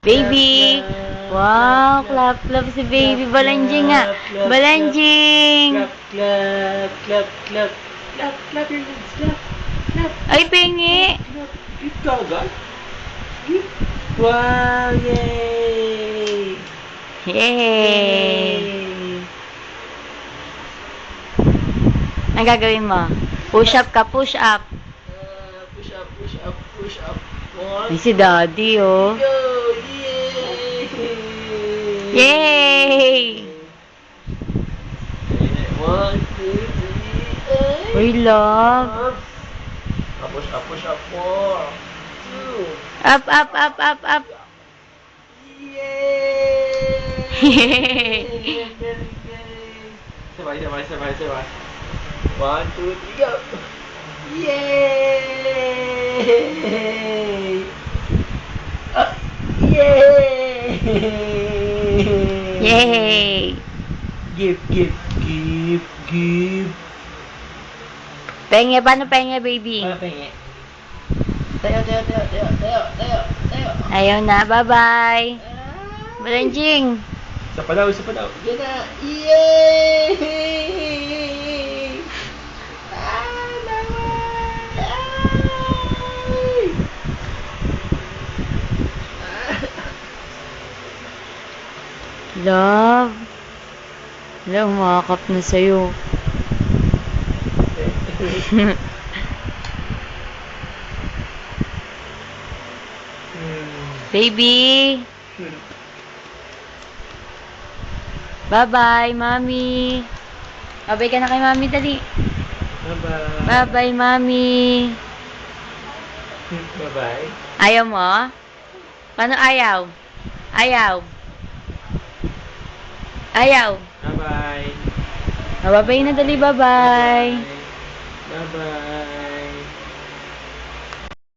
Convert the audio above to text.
Baby! Wow, clap si baby. Balanjing nga. Balanjing! Clap, clap, clap, clap. Clap, clap your hands. Clap, clap. Ay, pengi! Clap. Ikaw, guys. Wow, yay! Yay! Ang gagawin mo? Push up ka, push up. Push up, push up, push up. Ay, si daddy, oh. Go! Yay! Yay! One, two, three, Uy, love. Push up, push up. Four, two. Up, up, up, up, up. Yay! Sabay, sabay, sabay, sabay. One, two, three, go! Yay! Yay! Yay! Give, give, give, give. Penge, paano penge, baby? Ano pengi? Tayo, tayo, tayo, tayo, tayo, tayo, tayo. Ayaw na, bye-bye. Balanjing. Isa pa daw, isa pa daw. Yan na. Yay! Love. Wala, umakap na sa'yo. Baby. Bye-bye, mami. Bye-bye ka na kay mami, dali. Bye-bye. Bye-bye, mami. Bye-bye. Ayaw mo? Paano ayaw? Ayaw. Ayaw. Bye-bye. Bye-bye na, dali, bye-bye. Bye-bye.